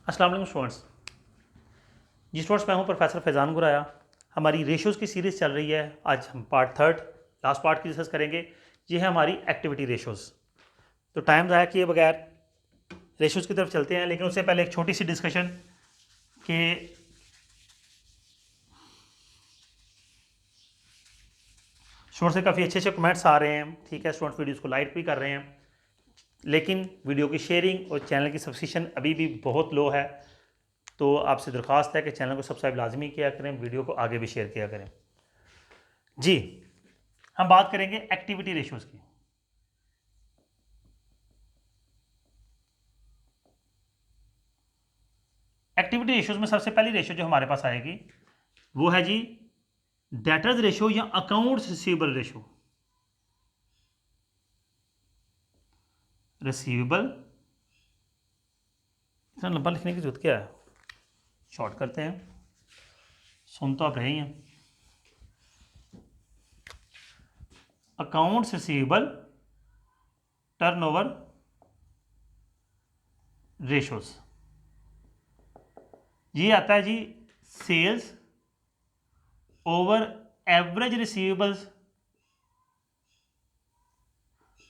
अस्सलाम वालेकुम स्टूडेंट्स। जी स्टूडेंट्स, मैं हूं प्रोफेसर फैज़ान गुराया। हमारी रेशोज़ की सीरीज़ चल रही है। आज हम पार्ट थर्ड लास्ट पार्ट की डिस्कस करेंगे। ये है हमारी एक्टिविटी रेशोज़। तो टाइम ज़ाया किए बगैर रेशोज़ की तरफ चलते हैं, लेकिन उससे पहले एक छोटी सी डिस्कशन कि स्टूडेंट्स से काफ़ी अच्छे अच्छे कमेंट्स आ रहे हैं। ठीक है, स्टूडेंट्स वीडियोज़ को लाइक भी कर रहे हैं, लेकिन वीडियो की शेयरिंग और चैनल की सब्सक्रिप्शन अभी भी बहुत लो है। तो आपसे दरख्वास्त है कि चैनल को सब्सक्राइब लाजमी किया करें, वीडियो को आगे भी शेयर किया करें। जी, हम बात करेंगे एक्टिविटी रेशियोज़ की। एक्टिविटी रेशियोज़ में सबसे पहली रेशियो जो हमारे पास आएगी वो है जी डेटर्स रेशियो या अकाउंट्स रिसीवेबल रेशियो। रिसीवेबल, इतना लंबा लिखने की जरूरत क्या है, शॉर्ट करते हैं, सुन तो आप रहे ही हैं। अकाउंट्स रिसीवेबल टर्नओवर रेशियोज, ये आता है जी sales over average receivables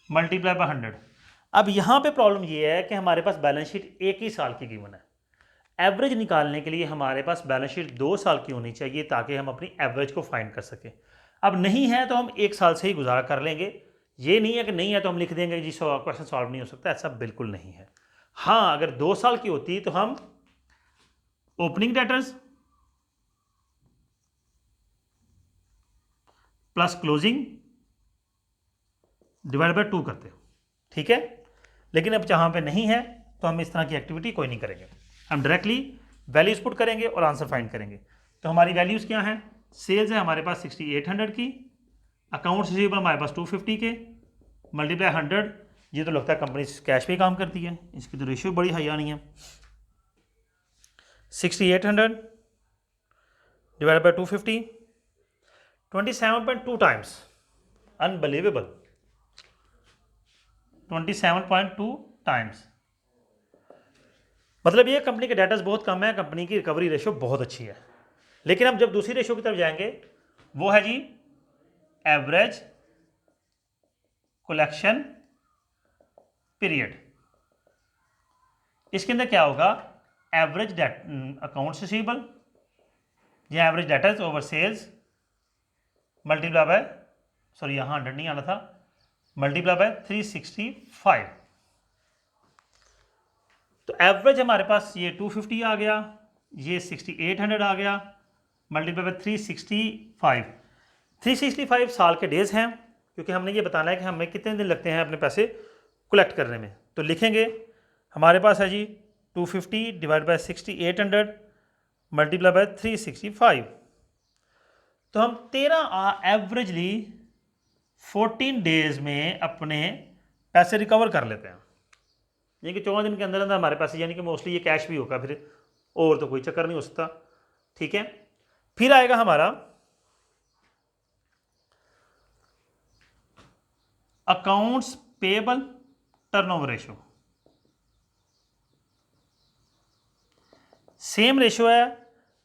multiply by 100। अब यहां पे प्रॉब्लम ये है कि हमारे पास बैलेंस शीट एक ही साल की गिवन है। एवरेज निकालने के लिए हमारे पास बैलेंस शीट 2 साल की होनी चाहिए ताकि हम अपनी एवरेज को फाइंड कर सकें। अब नहीं है तो हम 1 साल से ही गुजारा कर लेंगे। ये नहीं है कि नहीं है तो हम लिख देंगे जी क्वेश्चन सॉल्व नहीं हो सकता, ऐसा बिल्कुल नहीं है। हाँ, अगर 2 साल की होती तो हम opening debtors plus closing divide by 2 करते, ठीक है। लेकिन अब जहां पे नहीं है तो हम इस तरह की एक्टिविटी कोई नहीं करेंगे, हम डायरेक्टली वैल्यूज पुट करेंगे और आंसर फाइंड करेंगे। तो हमारी वैल्यूज क्या हैं? सेल्स है हमारे पास 6800 की, अकाउंट्स रिसीवेबल हमारे पास 250 के, मल्टीप्लाई 100। ये तो लगता है कंपनी कैश पे ही काम करती है, इसकी तो रेशियो बड़ी हाई आनी है। 6800 divide by 250, 27.2 times, unbelievable, 27.2 times. मतलब ये कंपनी के डेटास बहुत कम है, कंपनी की रिकवरी रेशियो बहुत अच्छी है। लेकिन अब जब दूसरी रेशियो की तरफ जाएंगे वो है जी एवरेज कलेक्शन पीरियड। इसके अंदर क्या होगा? एवरेज अकाउंट्स रिसीवेबल या average debtors over sales multiply by, sorry यहां 100 नहीं आना था, मल्टीप्लाई बाय 365। तो एवरेज हमारे पास ये 250 आ गया, ये 6800 आ गया, मल्टीप्लाई बाय 365। 365 साल के डेज हैं, क्योंकि हमने ये बताना है कि हमें कितने दिन लगते हैं अपने पैसे कलेक्ट करने में। तो लिखेंगे हमारे पास है जी 250 डिवाइड बाय 6800 मल्टीप्लाई बाय 365। तो हम 13 एवरेजली 14 डेज में अपने पैसे रिकवर कर लेते हैं, यानी कि 14 दिन के अंदर अंदर हमारे पैसे, यानी कि मोस्टली ये कैश भी होगा, फिर और तो कोई चक्कर नहीं हो सकता, ठीक है। फिर आएगा हमारा accounts payable turnover ratio. Same ratio है,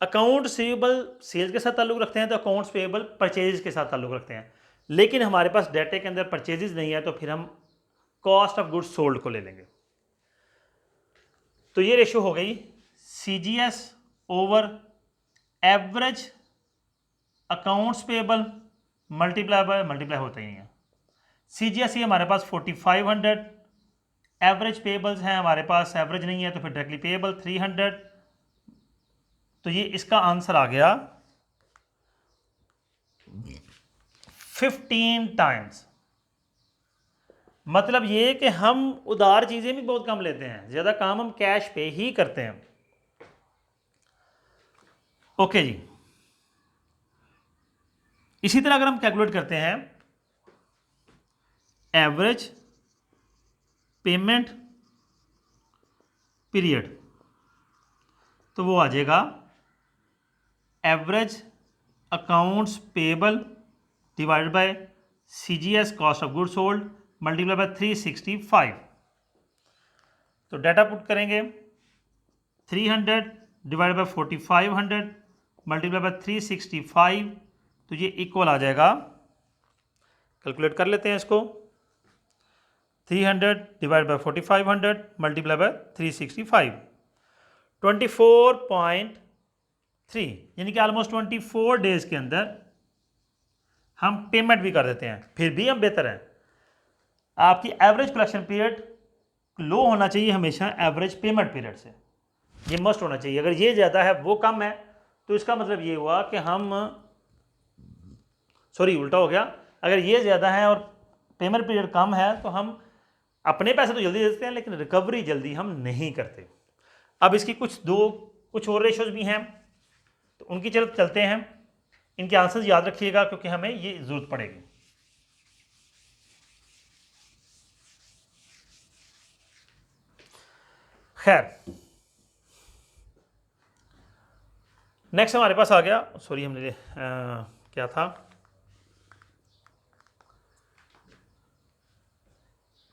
अकाउंट रिसीवेबल सेल्स के साथ ताल्लुक रखते हैं तो अकाउंट्स पेबल परचेजेस के साथ ताल्लुक रखते हैं। लेकिन हमारे पास डाटे के अंदर परचेजेस नहीं है तो फिर हम कॉस्ट ऑफ गुड्स सोल्ड को ले लेंगे। तो ये रेशियो हो गई CGS over average accounts payable multiply by, multiply होता ही नहीं है, सीजीएस ही हमारे पास 4500, एवरेज पेबल्स हैं हमारे पास, एवरेज नहीं है तो फिर डायरेक्टली पेबल 300। तो ये इसका आंसर आ गया 15 टाइम्स। मतलब ये कि हम उधार चीजें भी बहुत कम लेते हैं, ज्यादा काम हम कैश पे ही करते हैं। ओके जी, इसी तरह अगर हम कैलकुलेट करते हैं एवरेज पेमेंट पीरियड, तो वो आ जाएगा average accounts payable divided by CGS cost of goods sold multiply by 365। तो डाटा पुट करेंगे 300 डिवाइड बाई 4500 मल्टीप्लाई बाई 365, तो ये इक्वल आ जाएगा, कैलकुलेट कर लेते हैं इसको, 300 डिवाइड बाई 4500 मल्टीप्लाई बाई 365, 24.3, यानी कि ऑलमोस्ट 24 डेज के अंदर हम पेमेंट भी कर देते हैं। फिर भी हम बेहतर हैं। आपकी एवरेज कलेक्शन पीरियड लो होना चाहिए हमेशा एवरेज पेमेंट पीरियड से, ये मस्ट होना चाहिए। अगर ये ज़्यादा है वो कम है तो इसका मतलब ये हुआ कि हम, सॉरी उल्टा हो गया, अगर ये ज़्यादा है और पेमेंट पीरियड कम है तो हम अपने पैसे तो जल्दी देते हैं लेकिन रिकवरी जल्दी हम नहीं करते। अब इसकी कुछ और रेशोज भी हैं तो उनकी चलते हैं। इनके आंसर्स याद रखिएगा क्योंकि हमें ये ज़रूरत पड़ेगी। खैर, नेक्स्ट हमारे पास आ गया, सॉरी हमने क्या था,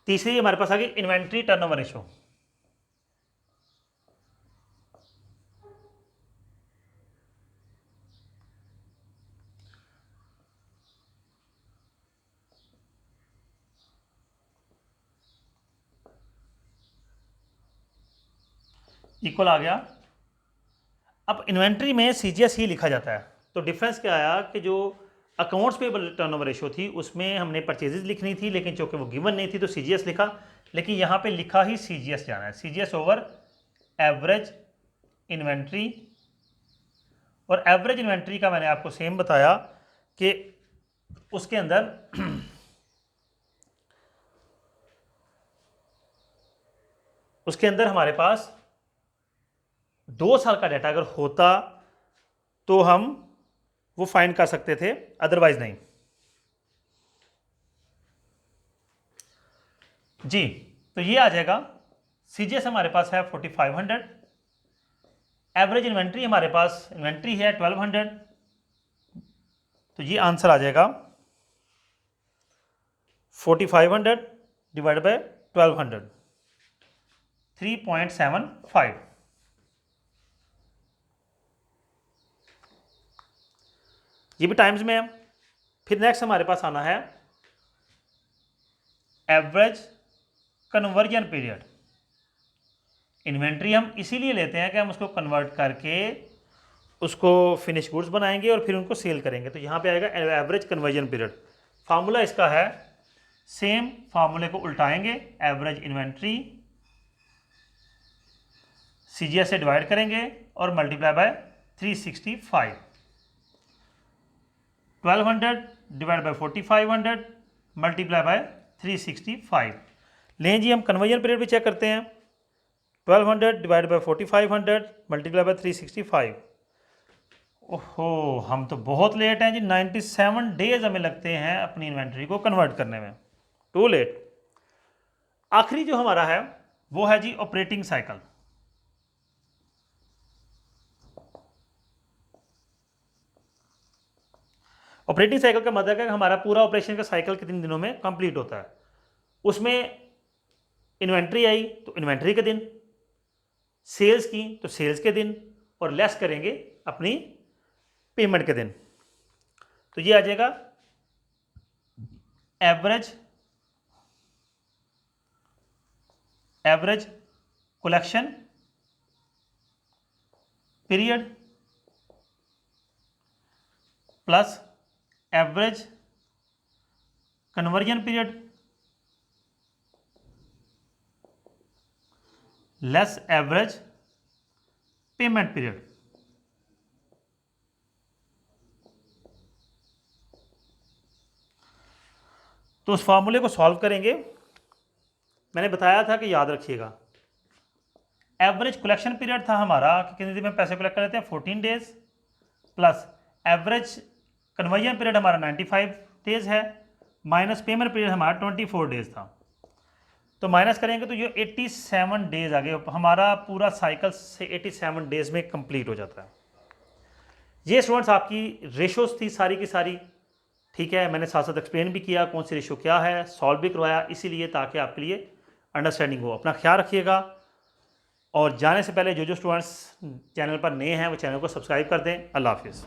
तीसरी हमारे पास आ गई इन्वेंट्री टर्नओवर रेशो। इक्वल आ गया। अब इन्वेंट्री में सीजीएस ही लिखा जाता है, तो डिफरेंस क्या आया कि जो अकाउंट्स पेबल टर्नओवर रेशो थी उसमें हमने परचेजेस लिखनी थी लेकिन चूंकि वो गिवन नहीं थी तो सीजीएस लिखा, लेकिन यहाँ पे लिखा ही सीजीएस जाना है, सीजीएस ओवर एवरेज इन्वेंट्री। और एवरेज इन्वेंट्री का मैंने आपको सेम बताया कि उसके अंदर हमारे पास 2 साल का डाटा अगर होता तो हम वो फाइंड कर सकते थे, अदरवाइज नहीं। जी, तो ये आ जाएगा, सीजीएस हमारे पास है 4500, एवरेज इन्वेंट्री हमारे पास इन्वेंट्री है 1200, तो ये आंसर आ जाएगा 4500 डिवाइड बाय 1200, 3.75। ये भी टाइम्स में है। फिर नेक्स्ट हमारे पास आना है एवरेज कन्वर्जन पीरियड। इन्वेंट्री हम इसीलिए लेते हैं कि हम उसको कन्वर्ट करके उसको फिनिश गुड्स बनाएंगे और फिर उनको सेल करेंगे, तो यहाँ पे आएगा एवरेज कन्वर्जन पीरियड। फार्मूला इसका है, सेम फार्मूले को उल्टाएंगे, एवरेज इन्वेंट्री सीजीएस से डिवाइड करेंगे और multiply by 365, 1200 divide by 4500 multiply by 365। लें जी, हम कन्वर्जन पीरियड भी चेक करते हैं, 1200 डिवाइड बाय 4500 मल्टीप्लाई बाय 365। ओहो, हम तो बहुत लेट हैं जी, 97 डेज हमें लगते हैं अपनी इन्वेंट्री को कन्वर्ट करने में, टू लेट। आखिरी जो हमारा है वो है जी ऑपरेटिंग साइकिल। ऑपरेटिंग साइकिल का मतलब है कि हमारा पूरा ऑपरेशन का साइकिल कितने दिनों में कंप्लीट होता है। उसमें इन्वेंट्री आई तो इन्वेंट्री के दिन, सेल्स की तो सेल्स के दिन, और लेस करेंगे अपनी पेमेंट के दिन। तो ये आ जाएगा average collection period plus average conversion period less average payment period. तो उस फॉर्मूले को सॉल्व करेंगे। मैंने बताया था कि याद रखिएगा, एवरेज कलेक्शन पीरियड था हमारा कि कितने दिन में पैसे कलेक्ट कर लेते हैं, 14 days, plus average conversion period हमारा 95 डेज है, माइनस पेमेंट पीरियड हमारा 24 डेज था। तो माइनस करेंगे तो ये 87 डेज आ गए, हमारा पूरा साइकिल से 87 डेज में कंप्लीट हो जाता है। ये स्टूडेंट्स आपकी रेशोज थी सारी की सारी, ठीक है। मैंने साथ साथ एक्सप्लेन भी किया कौन सी रेशो क्या है, सॉल्व भी करवाया, इसीलिए ताकि आपके लिए अंडरस्टैंडिंग हो। अपना ख्याल रखिएगा। और जाने से पहले जो स्टूडेंट्स चैनल पर नए हैं वो चैनल को सब्सक्राइब कर दें। अल्लाह हाफिज़।